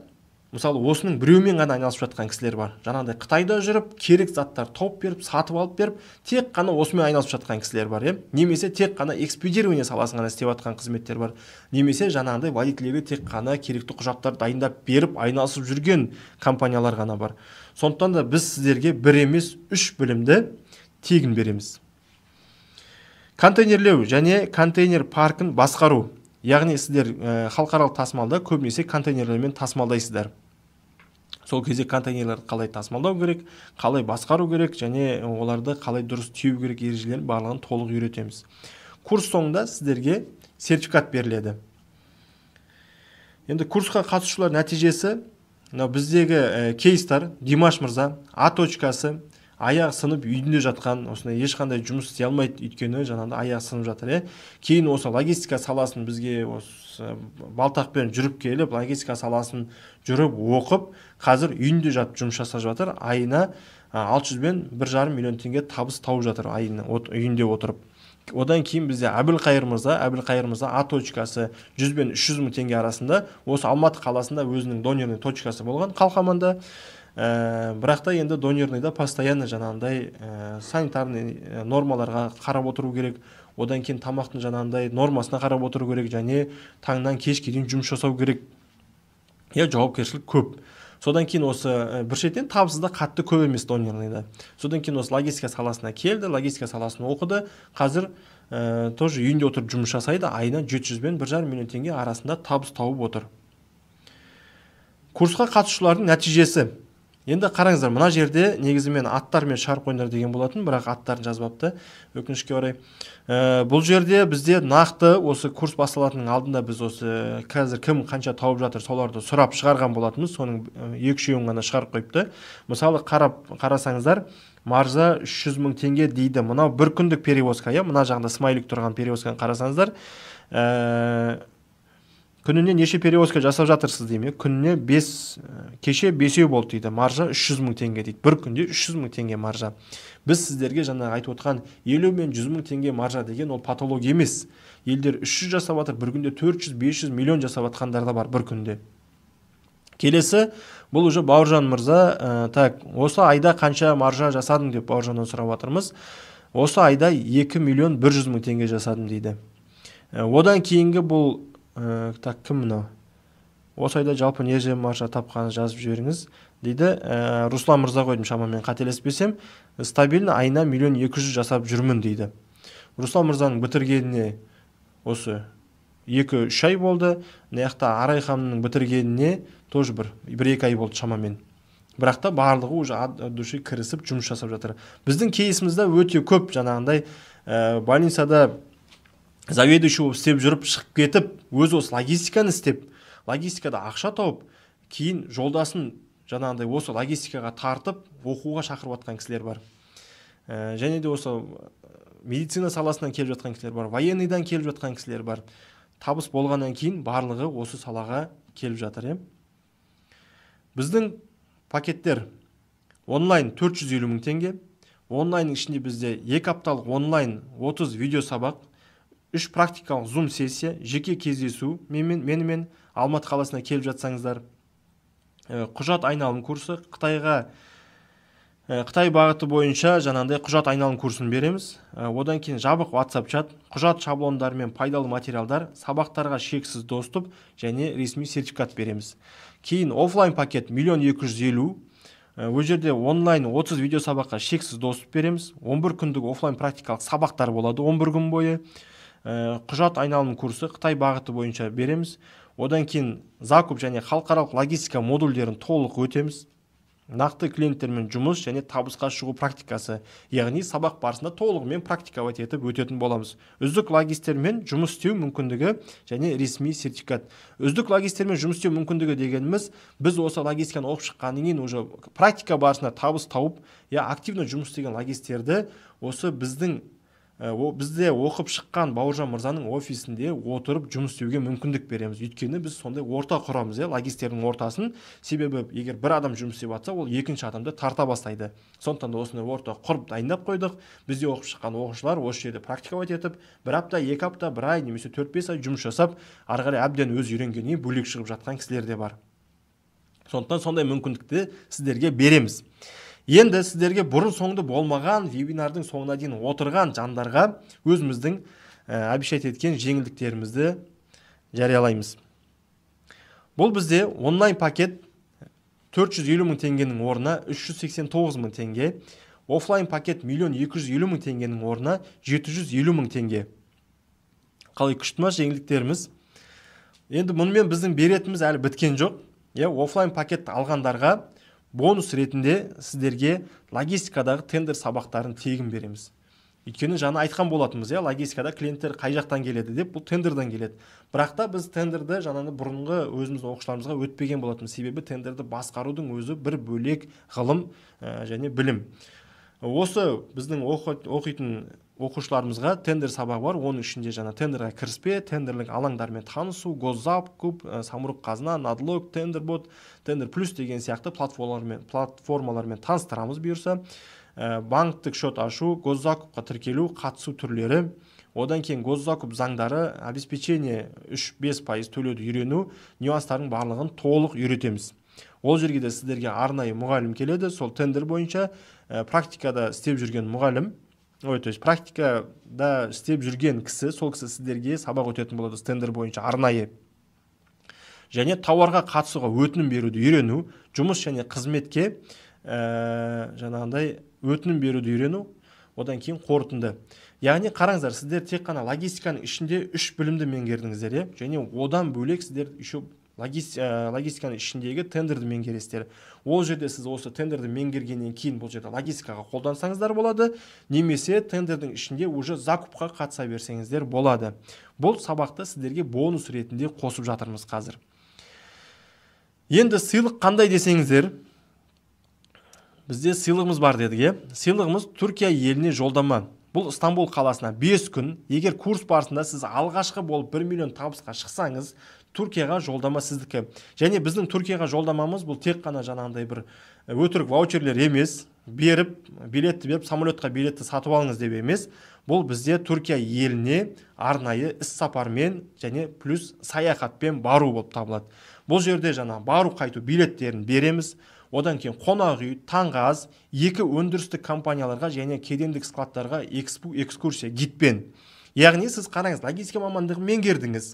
мысалы осының біреумен ғана айналысып жатқан кісілер бар. Жаңағыдай Қытайда жүріп, керек заттар тауып беріп, сатып алып беріп, тек қана осымен айналысып жатқан кісілер бар, немесе тек қана экспедирование саласын ғана істеп жатқан қызметтер бар. Немесе жаңағыдай водительге тек қана керекті құжаттар дайындап беріп, айналысып жүрген компаниялар ғана бар. Сондықтан да біз сіздерге бір емес 3 білімді тегін береміз. Контейнерлеу және контейнер паркін басқару. Яғни сіздер халықаралық тасымалда көбінесе контейнерлермен тасымалдайсыздар. Сол кезде контейнерлерді қалай тасымалдау керек, қалай басқару керек және оларды қалай дұрыс теу керек ережелерін барлығын толық үйретеміз. Курс соңында сіздерге сертификат беріледі. Енді курсқа қатысушылар нәтижесі, біздегі кейстар, Димаш мырза, А.сы аяғы сынып үйінде жатқан, осындай ешқандай жұмыс істей алмайды, өйткені жаңағыдай аяғы сынып жатыр. Кейін осы логистика саласын бізге осы балтақпен жүріп келіп, логистика саласын жүріп оқып, қазір үйінде жатып жұмыс жасап жатыр. Айына 600 бен 1,5 миллион теңге табыс тауып жатыр, үйінде отырып. Одан кейін бізде Әбілқайыр мырза А точкасы 100 бен 300 мың теңге арасында осы Алматы қаласында өзінің донерный точкасы болған қалқаманда. Бірақ та енді донерныйда постоянно жаңағындай санитарный нормаларға қарап отыру керек. Одан кейін тамақтың жаңағындай нормасына қарап отыру керек, және таңнан кешке дейін жұмыс жасау керек. Жауапкершілік көп. Содан кейін осы бір шеттен табысы да қатты көп емес донерныйда. Содан кейін осы логистика саласына келді, логистика саласын оқыды. Қазір тоже үйінде отырып жұмыс жасайды, айына 700 бен 1,5 миллион теңге арасында табыс тауып отыр. Курсқа қатысушылардың нәтижесі. Енді қараңыздар, мына жерде негізі мен аттар мен шарқ ойындар деген болатын, бірақ аттарын жазбапты, өкінішке орай. Бұл жерде бізде нақты осы курс басталатынның алдында біз осы қазір кім қанша тауып жатыр, соларды сұрап шығарған болатынбыз. Соның 2-3 ғана шығарып қойыпты. Мысалы қарасаңыздар, маржа 300 мың теңге дейді. Мынау бір күндік перевозка, мына жағында смайлик тұрған перевозканы қарасаңыздар, күніне неше перевозка жасап жатырсыз деймін. Күніне кеше 5 болды дейді. Маржа 300 мың теңге дейді. Бір күнде 300 мың теңге маржа. Біз сіздерге жаңа айтып отқан 50 мен 100 мың теңге маржа деген ол патология емес. Елдер 300 жасап жатыр, бір күнде 400-500 миллион жасап жатқандар да бар бір күнде. Келесі, бұл уже Бауыржан мырза, осы айда қанша маржа жасадың деп Бауыржаннан сұрап жатырмыз. Осы айда 2 миллион 100 мың теңге жасадым дейді. Одан кейінгі бұл кім мынау? Осы айда жалпы неже маржа тапқаны жазып жіберіңіз дейді. Руслан мырза қойдым, шамамен қателеспесем, стабильно айына 1 миллион 200 жасап жүрмін дейді. Руслан мырзаның бітіргеніне осы 2-3 ай болды. Наяқта Арайханның бітіргеніне тоже 1-2 ай болды шамамен. Бірақ та барлығы уже от души кірісіп жұмыс жасап жатыр. Біздің кейсімізде өте көп жаңағындай больницада заведующий болып істеп жүріп шығып кетіп, өзі осы логистиканы істеп, логистикада ақша тауып, кейін жолдасын жаңағындай осы логистикаға тартып, оқуға шақырып жатқан кісілер бар. Және де осы медицина саласынан келіп жатқан кісілер бар, военныйдан келіп жатқан кісілер бар. Табыс болғаннан кейін барлығы осы салаға келіп жатыр. Біздің пакеттер онлайн 450 мың теңге, онлайнның ішінде бізде 2 апталық онлайн 30 видео сабақ, 3 практикалық Zoom сессия, жеке кездесу, менімен Алматы қаласына келіп жатсаңыздар, құжат айналым курсы, Қытай бағыты бойынша жаңағындай құжат айналым курсын береміз. Одан кейін жабық WhatsApp чат, құжат шаблондары мен пайдалы материалдар, сабақтарға шексіз доступ және ресми сертификат береміз. Кейін офлайн пакет 1 250 000. Ол жерде онлайн 30 видео сабаққа шексіз доступ береміз. 11 күндік офлайн практикалық сабақтар болады 11 күн бойы. Құжат айналым курсы Қытай бағыты бойынша береміз. Одан кейін закуп және халықаралық логистика модульдерін толық өтеміз. Нақты клиенттермен жұмыс және табысқа шығу практикасы, яғни сабақ барысында толығымен практиковать етіп өтетін боламыз. Үздік логисттермен жұмыс істеу мүмкіндігі және ресми сертификат. Үздік логисттермен жұмыс істеу мүмкіндігі дегеніміз, біз осы логистиканы оқып шыққаннан кейін уже практика барысында табыс тауып, активно жұмыс істеген логисттерді осы бізде оқып шыққан Бауыржан мырзаның офисінде отырып жұмыс істеуге мүмкіндік береміз. Өйткені біз сондай орта құрамыз, логисттердің ортасын. Себебі егер бір адам жұмыс істеп жатса, ол екінші адамды тарта бастайды. Сондықтан да осындай орта құрып дайындап қойдық. Бізде оқып шыққан оқушылар осы жерде практиковать етіп, 1 апта, 2 апта, 1 ай немесе 4-5 ай жұмыс жасап, ары қарай әбден өз үйренгеннен бөлек шығып жатқан кісілер де бар. Сондықтан сондай мүмкіндікті сіздерге береміз. Енді сіздерге бұрын соңды болмаған вебинардың соңына дейін отырған жандарға өзіміздің обещать еткен жеңілдіктерімізді жариялаймыз. Бұл бізде онлайн пакет 450 мың теңгенің орнына 389 мың теңге, офлайн пакет 1 250 мың теңгенің орнына 750 мың теңге. Қалай күшті ма жеңілдіктеріміз? Енді мұнымен біздің беретіміз әлі біткен жоқ. Офлайн пакет алғандарға бонус ретінде сіздерге логистикадағы тендер сабақтарын тегін береміз. Өйткені жаңа айтқан болатынбыз, логистикада клиенттер қай жақтан келеді деп, бұл тендерден келеді. Бірақ та біз тендерді жаңағы бұрынғы өзіміздің оқушыларымызға өтпеген болатынбыз. Себебі тендерді басқарудың өзі бір бөлек ғылым және білім. Осы біздің оқитын оқушыларымызға тендер сабағы бар. Оның ішінде жаңа тендерға кіріспе, тендерлік алаңдармен танысу, госзакуп, самұрық қазына, надлог, тендербот, тендер плюс деген сияқты платформалармен таныстырамыз бұйырса. Банктік шот ашу, госзакупқа тіркелу, қатысу түрлері, одан кейін госзакуп заңдары, обеспечение 3-5% төлеуді үйрену, нюанстардың барлығын толық үйретеміз. Ол жерге де сіздерге арнайы мұғалім келеді. Сол тендер бойынша практикада істеп жүрген мұғалім, то есть практикада істеп жүрген кісі, сол кісі сіздерге сабақ өтетін болады тендер бойынша арнайы. Және тауарға қатысуға өтінім беруді үйрену, жұмыс және қызметке жаңағындай өтінім беруді үйрену, одан кейін қорытынды. Яғни қараңыздар, сіздер тек қана логистиканың ішінде 3 білімді меңгердіңіздер, және одан бөлек сіздер еще логистиканың ішіндегі тендерді меңгересіздер. Ол жерде сіз осы тендерді меңгергеннен кейін бұл жерде логистикаға қолдансаңыздар болады, немесе тендердің ішінде уже закупқа қатыса берсеңіздер болады. Бұл сабақты сіздерге бонус ретінде қосып жатырмыз қазір. Енді сыйлық қандай десеңіздер, бізде сыйлығымыз бар дедік. Сыйлығымыз Түркия еліне жолдама. Бұл Стамбул қаласына 5 күн. Егер курс барысында сіз алғашқы болып 1 миллион табысқа шықсаңыз, Түркияға жолдама сіздікі. Және біздің Түркияға жолдамамыз бұл тек қана жаңағындай бір өтірік ваучерлер емес, беріп, билетті беріп, самолетқа билетті сатып алыңыз деп емес. Бұл бізде Түркия еліне арнайы іс-сапармен және плюс саяхатпен бару болып табылады. Бұл жерде жаңа бару қайту билеттерін береміз. Одан кейін қонақ үй, таңғы ас, 2 өндірістік компанияларға және кедендік складтарға экскурсия гидпен. Яғни сіз қараңыз, логистика мамандығын меңгердіңіз.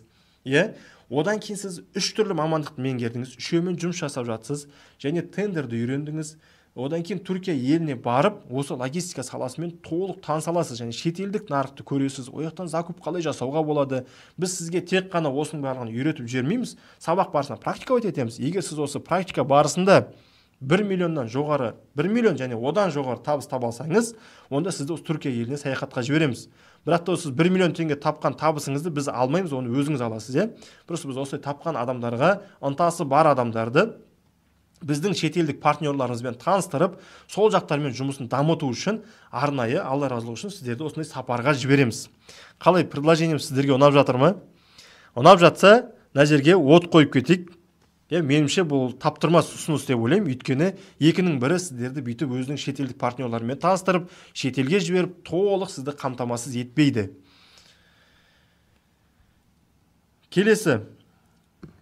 Одан кейін сіз 3 түрлі мамандықты меңгердіңіз, 3-мен жұмыс жасап жатсыз және тендерді үйрендіңіз. Одан кейін Түркия еліне барып, осы логистика саласымен толық таныса аласыз және шетелдік нарықты көресіз. Ояқтан закуп қалай жасауға болады. Біз сізге тек қана осының барлығын үйретіп жүрмейміз, сабақ барысында практика өтетеміз. Егер сіз осы практика барысында 1 миллионнан жоғары, 1 миллион және одан жоғары табыс таба алсаңыз, онда сізді осы Түркия еліне саяхатқа жібереміз. Бірақ та сіз 1 миллион теңге тапқан табысыңызды біз алмаймыз, оны өзіңіз аласыз. Просто біз осылай тапқан адамдарға, ынтасы бар адамдарды біздің шетелдік партнерларымызбен таныстырып, сол жақтармен жұмысын дамыту үшін арнайы, Алла разылығы үшін сіздерді осындай сапарға жібереміз. Қалай, предложением сіздерге ұнап жатыр ма? Ұнап жатса, мына жерге от қойып кетейік. Менімше бұл таптырмас ұсыныс деп ойлаймын. Өйткені екінің бірі сіздерді бүйтіп өзінің шетелдік партнерларымен таныстырып, шетелге жіберіп, толық сізді қамтамасыз етпейді. Келесі,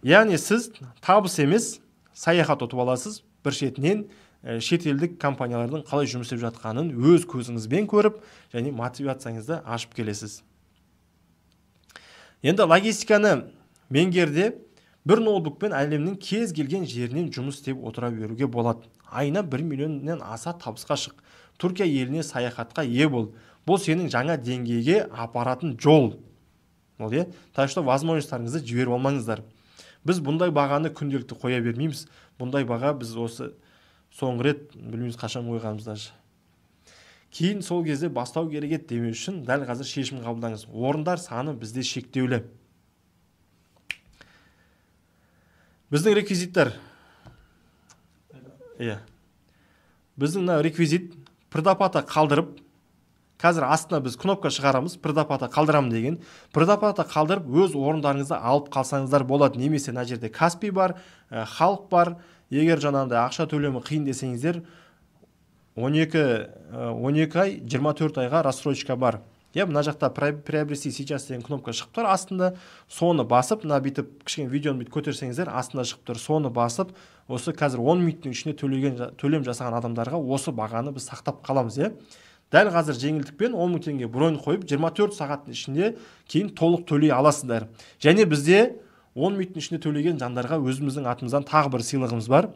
яғни сіз табыс емес, саяхат ұтып аласыз. Бір шетінен шетелдік компаниялардың қалай жұмыс істеп жатқанын өз көзіңізбен көріп, және мотивацияңызды ашып келесіз. Енді логистиканы меңгерде бір ноутбукпен әлемнің кез келген жерінен жұмыс істеп отыра беруге болады. Айына 1 миллионнан аса табысқа шық. Түркия еліне саяхатқа ие бол. Бұл сенің жаңа деңгейге апаратын жол. Так что возможностьтарыңызды жіберіп алмаңыздар. Біз бұндай бағаны күнделікті қоя бермейміз. Бұндай баға біз осы соңғы рет білмейміз қашан қойғанымызда. Кейін сол кезде бастау керек еді демеу үшін дәл қазір шешім қабылдаңыз. Орындар саны бізде шектеулі. Біздің реквизиттер. Біздің реквизит предоплата қалдырып, қазір астына біз кнопка шығарамыз, предоплата қалдырам деген. Предоплата қалдырып, өз орындарыңызды алып қалсаңыздар болады. Немесе мына жерде Каспий бар, халық бар. Егер жаңағындай ақша төлемі қиын десеңіздер, 12 ай, 24 айға рассрочка бар. Мына жақта приобрести сейчас деген кнопка шығып тұр астында, соны басып, мына бүйтіп кішкене видеоны бүйтіп көтерсеңіздер, астында шығып тұр, соны басып, осы қазір 10 минуттың ішінде төлем жасаған адамдарға осы бағаны біз сақтап қаламыз. Дәл қазір жеңілдікпен 10 мың теңге бронь қойып, 24 сағаттың ішінде кейін толық төлей аласыздар. Және бізде 10 минуттың ішінде төлеген жандарға өзіміздің атымыздан тағы бір сыйлығымыз бар.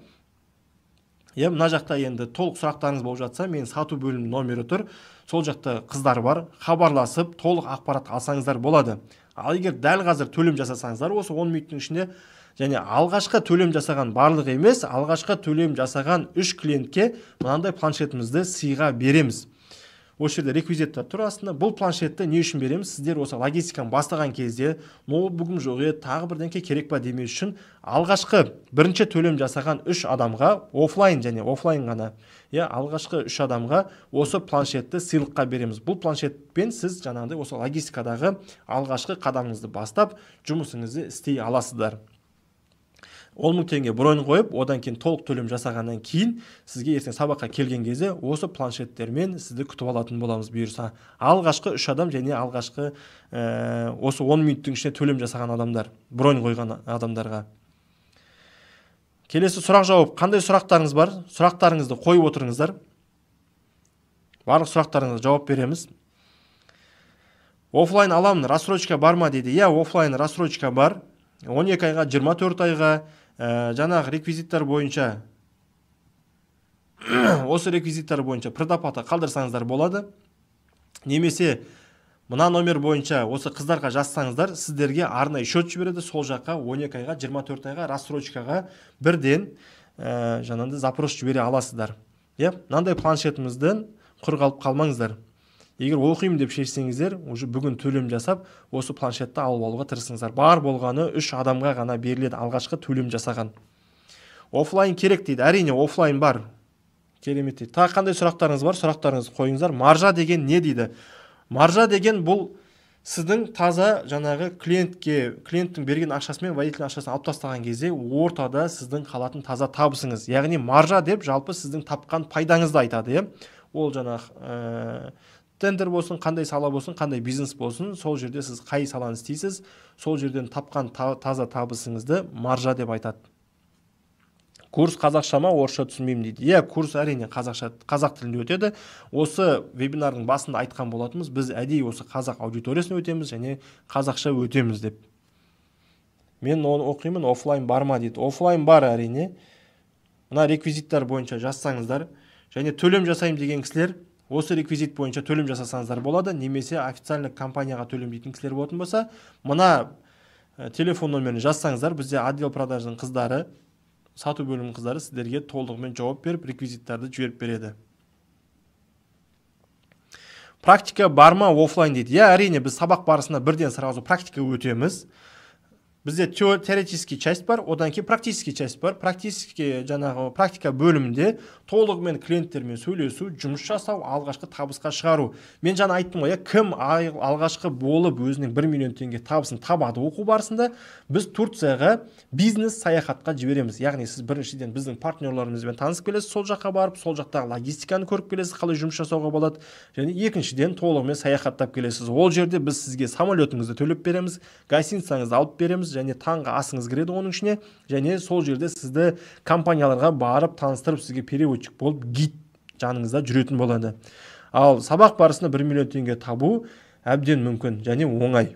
Мына жақта енді толық сұрақтарыңыз болып жатса, мен сату бөлімінің номері тұр. Сол жақта қыздар бар, хабарласып, толық ақпарат алсаңыздар болады. Ал егер дәл қазір төлем жасасаңыздар, осы 10 минуттың ішінде, және алғашқы төлем жасаған барлығы емес, алғашқы төлем жасаған 3 клиентке мынандай планшетімізді сыйға береміз. осы жерде реквизиттер тұр астында. Бұл планшетті не үшін береміз? Сіздер осы логистиканы бастаған кезде ноутбугым жоқ еді, тағы бірдеңке керек па демес үшін алғашқы бірінші төлем жасаған 3 адамға офлайн және офлайн ғана, алғашқы 3 адамға осы планшетті сыйлыққа береміз. Бұл планшетпен сіз жаңағыдай осы логистикадағы алғашқы қадамыңызды бастап жұмысыңызды істей аласыздар. 10 мың теңге бронь қойып, одан кейін толық төлем жасағаннан кейін сізге ертең сабаққа келген кезде осы планшеттермен сізді күтіп алатын боламыз бұйырса. Алғашқы 3 адам және алғашқы осы 10 минуттың ішінде төлем жасаған адамдар, бронь қойған адамдарға. Келесі сұрақ жауап. Қандай сұрақтарыңыз бар? Сұрақтарыңызды қойып отырыңыздар. Барлық сұрақтарыңызға жауап береміз. Офлайн аламын, рассрочка бар ма дейді. Офлайн рассрочка бар. 12 айға, 24 айға, жаңағы реквизиттер бойынша осы реквизиттер бойынша предоплата қалдырсаңыздар болады. Немесе мына номер бойынша осы қыздарға жазсаңыздар, сіздерге арнайы счет жібереді, сол жаққа 12 айға, 24 айға рассрочкаға бірден жаңағыдай запрос жібере аласыздар. Мынандай планшетімізден құр қалып қалмаңыздар. Егер оқимын деп шешсеңіздер, уже бүгін төлем жасап, осы планшетті алып алуға тырысыңыздар. Бар болғаны 3 адамға ғана беріледі, алғашқы төлем жасаған. Офлайн керек дейді. Әрине офлайн бар. Керемет дейді. Тағы қандай сұрақтарыңыз бар? Сұрақтарыңызды қойыңыздар. Маржа деген не дейді? Маржа деген бұл сіздің таза жаңағы клиенттің берген ақшасымен водительдің ақшасын алып тастаған кезде ортада сіздің қалатын таза табысыңыз. Яғни маржа деп жалпы сіздің тапқан пайдаңызды айтады. Ол жаңағы тендер болсын, қандай сала болсын, қандай бизнес болсын, сол жерде сіз қай саланы істейсіз, сол жерден тапқан таза табысыңызды маржа деп айтады. Курс қазақша ма, орысша түсінбеймін дейді. Курс әрине қазақ тілінде өтеді. Осы вебинардың басында айтқан болатынбыз, біз әдейі осы қазақ аудиториясын өтеміз және қазақша өтеміз деп. Мен оны оқимын, офлайн бар ма дейді. Офлайн бар әрине. Мына реквизиттер бойынша жазсаңыздар, және төлем жасайым деген кісілер осы реквизит бойынша төлем жасасаңыздар болады, немесе официальный компанияға төлем дейтін кісілер болатын болса, мына телефон номерін жазсаңыздар, бізде отдел продажының қыздары, сату бөлімінің қыздары сіздерге толығымен жауап беріп, реквизиттарды жіберіп береді. Практика бар ма офлайн дейді. Әрине біз сабақ барысында бірден сразу практика өтеміз. Бізде теоретический часть бар, одан кейін практический часть бар. Жаңағы практика бөлімінде толығымен клиенттермен сөйлесу, жұмыс жасау, алғашқы табысқа шығару. Мен жаңа айттым ғой, кім алғашқы болып өзінің 1 миллион теңге табысын табады оқу барысында, біз Турцияға бизнес саяхатқа жібереміз. Яғни сіз біріншіден біздің партнерларымызбен танысып келесіз, сол жаққа барып, сол жақтағы логистиканы көріп келесіз, қалай жұмыс жасауға болады, және екіншіден толығымен саяхаттап келесіз. Ол жерде біз сізге самолетіңізді төлеп береміз, гостиницаңызды алып береміз, және таңғы асыңыз кіреді оның ішіне, және сол жерде сізді компанияларға барып таныстырып, сізге переводчик болып гид жаныңызда жүретін болады. Ал сабақ барысында 1 миллион теңге табу әбден мүмкін және оңай.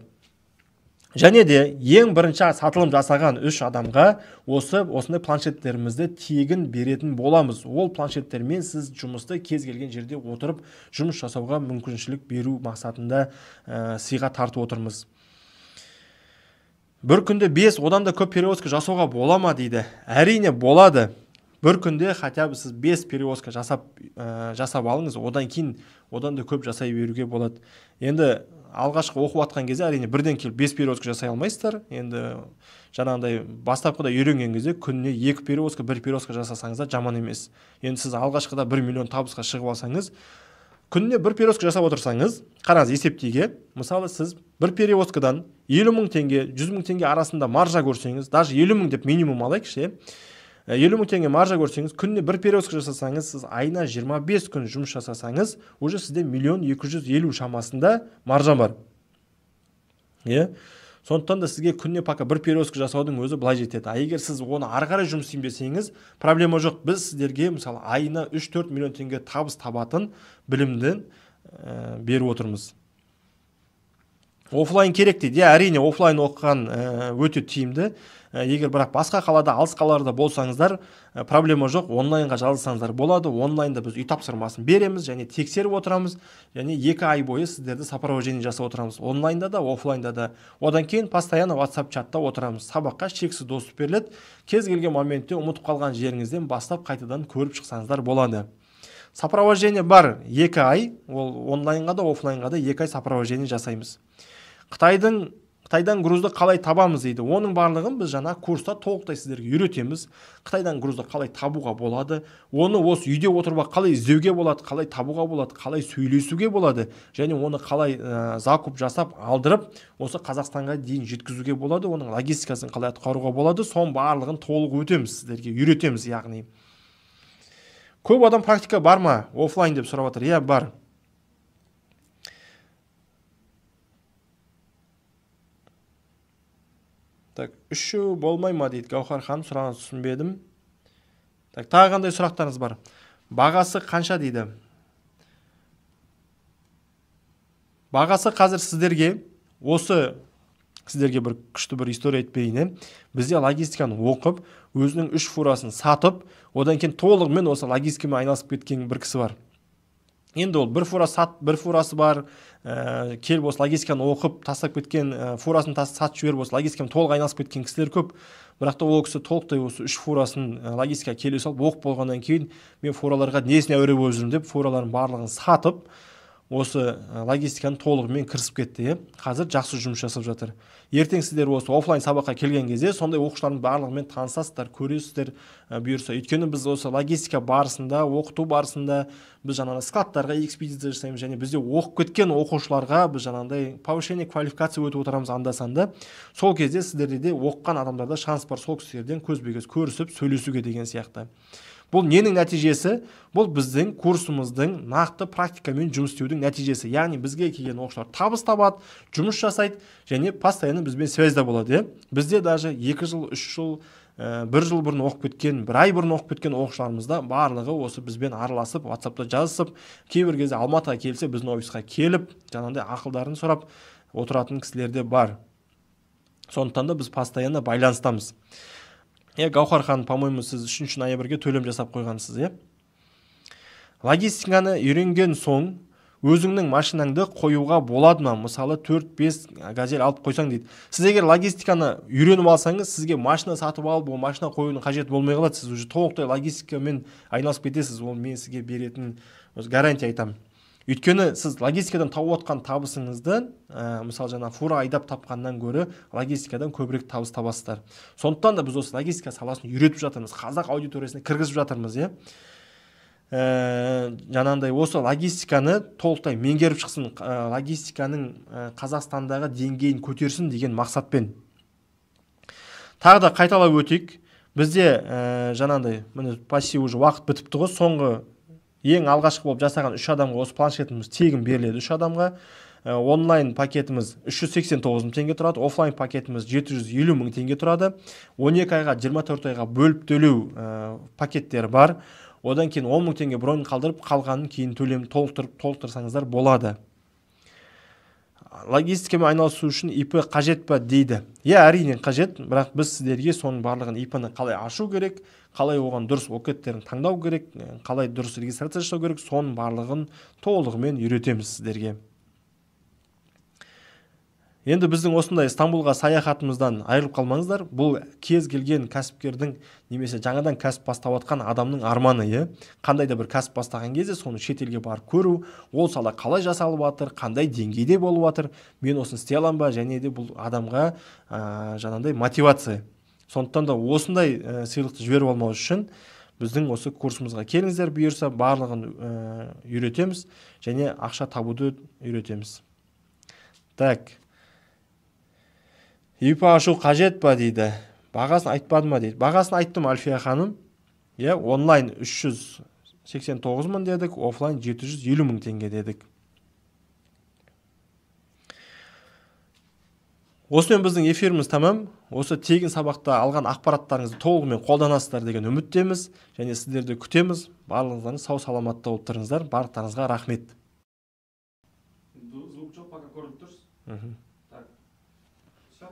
Және де ең бірінші сатылым жасаған 3 адамға осындай планшеттерімізді тегін беретін боламыз. Ол планшеттермен сіз жұмысты кез келген жерде отырып жұмыс жасауға мүмкіншілік беру мақсатында сыйға тартып отырмыз. Бір күнде 5, одан да көп перевозка жасауға бола ма дейді. Әрине болады. Бір күнде хотя бы сіз 5 перевозка жасап алыңыз, одан кейін одан да көп жасай беруге болады. Енді алғашқы оқып атқан кезде әрине бірден келіп 5 перевозка жасай алмайсыздар. Енді жаңағыдай бастапқыда үйренген кезде күніне 2 перевозка, 1 перевозка жасасаңыз да жаман емес. Енді сіз алғашқыда 1 миллион табысқа шығып алсаңыз, күніне 1 перевозка жасап отырсаңыз, қараңыз есептейге, мысалы сіз 1 перевозкадан 50 мың теңге, 100 мың теңге арасында маржа көрсеңіз, даже 50 мың деп минимум алайықшы, 50 мың теңге маржа көрсеңіз, күніне 1 перевозка жасасаңыз, сіз айына 25 күн жұмыс жасасаңыз, уже сізде 1 250 шамасында маржа бар. Сондықтан да сізге күніне пока 1 перевозка жасаудың өзі былай жетеді. Егер сіз оны ары қарай жұмыс істеймін десеңіз, проблема жоқ. Біз сіздерге мысалы айына 3-4 миллион теңге табыс табатын білімді беріп отырмыз. Офлайн керек дейді. Әрине офлайн оқыған өте тиімді. Егер бірақ басқа қалада, алыс қалаларда болсаңыздар, проблема жоқ. Онлайнға жазылсаңыздар болады. Онлайнда біз үй тапсырмасын береміз және тексеріп отырамыз. Және 2 ай бойы сіздерді сопровождение жасап отырамыз. Онлайнда да, офлайнда да. Одан кейін постоянно WhatsApp чатта отырамыз. Сабаққа шексіз доступ беріледі. Кез келген моментте ұмытып қалған жеріңізден бастап қайтадан көріп шықсаңыздар болады. Сопровождение бар 2 ай, ол онлайнға да офлайнға да 2 ай сопровождение жасаймыз. Қытайдан грузды қалай табамыз дейді. Оның барлығын біз жаңа курста толықтай сіздерге үйретеміз. Қытайдан грузды қалай табуға болады, оны осы үйде отырып қалай іздеуге болады, қалай табуға болады, қалай сөйлесуге болады, және оны қалай закуп жасап алдырып, осы Қазақстанға дейін жеткізуге болады, оның логистикасын қалай атқаруға болады, соның барлығын толық өтеміз, сіздерге үйретеміз, яғни. Көп адам практика бар ма? Офлайн деп сұрап жатыр. Иә, бар. Так, үші болмай ма дейді Гаухар ханым, сұрағанды түсінбедім. Так, тағы қандай сұрақтарыңыз бар? Бағасы қанша дейді? Бағасы қазір сіздерге бір күшті бір история айтпайын. Бізде логистиканы оқып, өзінің 3 фурасын сатып, одан кейін толығымен осы логистикамен айналысып кеткен бір кісі бар. Енді ол бір фурасы бар, келіп осы логистиканы оқып, тастап кеткен, фурасын сатып жіберіп, осы логистикамен толық айналысып кеткен кісілер көп. Бірақ та ол кісі толықтай осы 3 фурасын логистикаға келе салып, оқып болғаннан кейін мен фураларға несіне әуре болып жүрмін деп, фуралардың барлығын сатып, осы логистиканы толығымен кірісіп кетті. Қазір жақсы жұмыс жасап жатыр. Ертең сіздер осы офлайн сабаққа келген кезде сондай оқушылардың барлығымен танысасыздар, көресіздер, бұйырса. Өйткені біз осы логистика барысында, оқыту барысында біз жаңағыдай складтарға экспедиция жасаймыз, және бізде оқып кеткен оқушыларға біз жаңағыдай повышение квалификация өтіп отырамыз анда-санда. Сол кезде сіздерде де оқыған адамдарда шанс бар, сол кісілерден көзбе-көз көрісіп, сөйлесуге деген сияқты. Бұл ненің нәтижесі? Бұл біздің курсымыздың нақты практикамен жұмыс істеудің нәтижесі. Яғни бізге келген оқушылар табыс табады, жұмыс жасайды, және постоянно бізбен связьда болады. Бізде даже 2 жыл, 3 жыл, 1 жыл бұрын оқып кеткен, 1 ай бұрын оқып кеткен оқушыларымызда барлығы осы бізбен араласып, WhatsApp-та жазысып, кейбір кезде Алматыға келсе, біздің офисқа келіп, жаңағыдай ақылдарын сұрап отыратын кісілер де бар. Сондықтан да біз постоянно байланыстамыз. Гаухар ханым, по-моему, сіз 3 ноябрьге төлем жасап қойғансыз, Логистиканы үйренген соң өзіңнің машинаңды қоюға болады ма? Мысалы 4-5 газель алып қойсаң дейді. Сіз егер логистиканы үйреніп алсаңыз, сізге машина сатып алып, ол машина қоюдың қажет болмай қалады. Сіз уже толықтай логистикамен айналысып кетесіз. Ол мен сізге беретін гарантия айтамын. Өйткені сіз логистикадан тауып отқан табысыңызды, мысалы жаңа фура айдап тапқаннан гөрі логистикадан көбірек табыс табасыздар. Сондықтан да біз осы логистика саласын үйретіп жатырмыз, қазақ аудиториясына кіргізіп жатырмыз, Жаңағыдай осы логистиканы толықтай меңгеріп шықсын, логистиканың Қазақстандағы деңгейін көтерсін деген мақсатпен. Тағы да қайталап өтейік. Бізде жаңағыдай, міне почти уже уақыт бітіпті ғой, соңғы ең алғашқы болып жасаған 3 адамға осы планшетіміз тегін беріледі. 3 адамға онлайн пакетіміз 389 мың теңге тұрады, офлайн пакетіміз 750 мың теңге тұрады. 12 айға, 24 айға бөліп төлеу пакеттері бар. Одан кейін 10 мың теңге бронь қалдырып, қалғанын кейін төлем толықтырсаңыздар болады. Логистикамен айналысу үшін ИП қажет па дейді. Әрине қажет, бірақ біз сіздерге соның барлығын ИП-ні қалай ашу керек, қалай оған дұрыс океттерін таңдау керек, қалай дұрыс регистрация жасау керек, соның барлығын толығымен үйретеміз сіздерге. Енді біздің осындай Стамбулға саяхатымыздан айырылып қалмаңыздар. Бұл кез келген кәсіпкердің немесе жаңадан кәсіп бастап жатқан адамның арманы. Қандай да бір кәсіп бастаған кезде соны шетелге барып көру, ол сала қалай жасалып жатыр, қандай деңгейде болып жатыр, мен осыны істей аламын ба, және де бұл адамға жаңағыдай мотивация. Сондықтан да осындай сыйлықты жіберіп алмау үшін біздің осы курсымызға келіңіздер, бұйырса барлығын үйретеміз және ақша табуды үйретеміз. Так. ИП ашу қажет па дейді. Бағасын айтпады ма дейді. Бағасын айттым, Альфия ханым. Онлайн 389 мың дедік, офлайн 750 мың теңге дедік. Осымен біздің эфиріміз тамам. Осы тегін сабақта алған ақпараттарыңызды толығымен қолданасыздар деген үміттеміз. Және сіздерді күтеміз. Барлығыңыздың сау саламатта болып тұрыңыздар. Барлықтарыңызға рахмет. Звук жоқ, пока көріп тұрсыз. Так. Все.